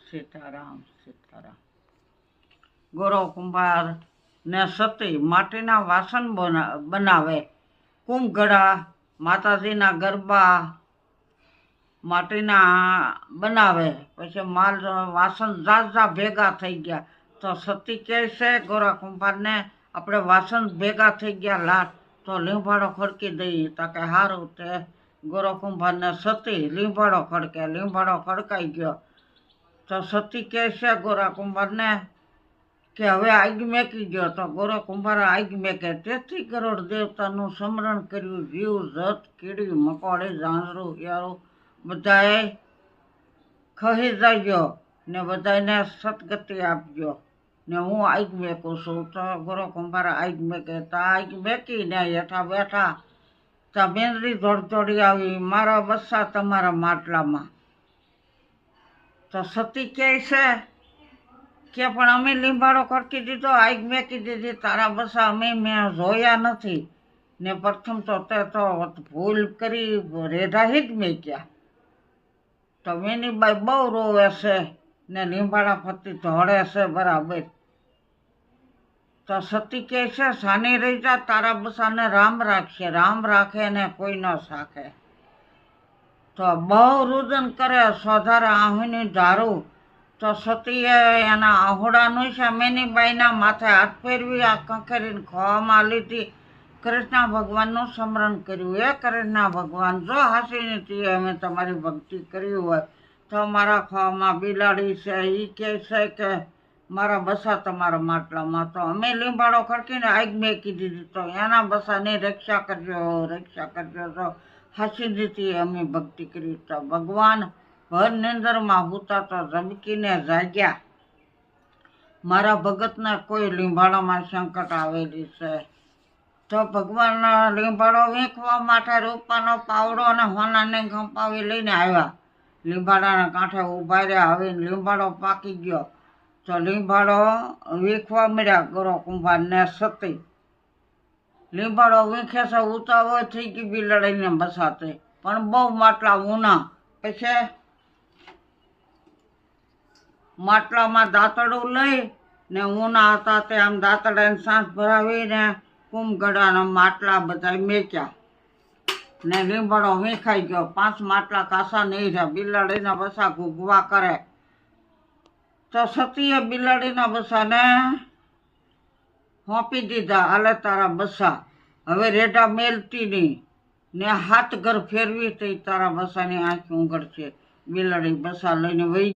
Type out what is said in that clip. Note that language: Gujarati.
સીતારામ સીતારામ. ગોરો કુંભાર ને સતી માટીના વાસણ બનાવે. કુંભગળા માતાજીના ગરબા માટીના બનાવે. પછી માલ વાસણ ઝાઝા ભેગા થઈ ગયા તો સતી કહે છે ગોરા કુંભારને, આપણે વાસણ ભેગા થઈ ગયા લાટ તો લીંબાડો ખડકી દઈએ. તો કે સારું. તે ગોરો કુંભારને સતી લીંબાડો ખડકે. લીંબાડો ખડકાઈ ગયો તો સતી કહે છે ગોરા કુંભારને કે હવે આગ મેકી ગયો. તો ગોરો કુંભારે આગ મેકે. 33 કરોડ દેવતાનું સ્મરણ કર્યું. જીવ જત કીડી મકોડી ઝાંઝરું યારું બધાએ ખહી જાય ને બધાને સદગતિ આપજો ને હું આગ મેકું છું. તો ગોરો કુંભારે આગ મેકે. તો આગ મેકીને હેઠા બેઠા તો મેંદરી દોડી આવી, મારા બસ્સા તમારા માટલામાં. તો સતી કહે છે કે પણ અમે લીંબાડો ખડકી દીધો, આગ મેકી દીધી, તારા બસા મેં જોયા નથી ને પ્રથમ તો તે તો ભૂલ કરી રેઢાહી જ મેક્યા. તો વેનીબાઈ બહુ રોવે છે ને લીંબાડા ફરતી ધોળે છે બરાબર. તો સતી કહે છે સાની રહી જા, તારા બસાને રામ રાખશે. રામ રાખે ને કોઈ ન સાખે. તો બહુ રુદન કરે સોધારે આહુની ધારું. તો સતીએ એના આહોડાનું છે મેનીબાઈના માથે હાથ ફેરવી આ કંખેરીને ખોવામાં લીધી. કૃષ્ણ ભગવાનનું સ્મરણ કર્યું. એ કૃષ્ણ ભગવાન, જો હાસી નથી અમે તમારી ભક્તિ કરી હોય તો મારા ખોવામાં બિલાડી છે એ કહે છે કે મારા બસા તમારા માટલામાં. તો અમે લીંબાડો ખડકીને આગ મેકી દીધી. તો એના બસાની રક્ષા કરજો રક્ષા કરજો. તો હાસી નથી અમે ભક્તિ કરી. તો ભગવાન ભર નિંદરમાં હુતા તો ઝબકીને જાગ્યા. મારા ભગતને કોઈ લીંબાડામાં સંકટ આવેલી છે. તો ભગવાન લીંબાડો વીંખવા માટે રૂપાનો પાવડો અને હોનાને ગંપાવી લઈને આવ્યા. લીંબાડાના કાંઠે ઊભા રહ્યા. હવે લીંબાડો પાકી ગયો તો લીંબાડો વીંખવા મળ્યા ગોરો કુંભારને સતી. લીંબાડો વીંખે છે, ઉતાવળ થઈ ગઈ બિલાડીને બસાતે, પણ બહુ માટલા ઊના. પછી માટલામાં દાંતડું લઈ ને ઊના હતા તે આમ દાંતડાને સાંસ ભરાવીને કુંભગળાના માટલા બધા મેક્યા ને લીંબાડો વીંખાઈ ગયો. 5 માટલા કાસા નહીં રહ્યા. બિલાડીના બસા ઘૂઘવા કરે. તો સતીએ બિલાડીના બસાને સોંપી દીધા. હાલે તારા બસા હવે રેઢા મેલતી નહીં ને હાથ ઘર ફેરવી તો તારા બસાની આંખ ઉંઘડશે. બિલાડી બસા લઈને વહી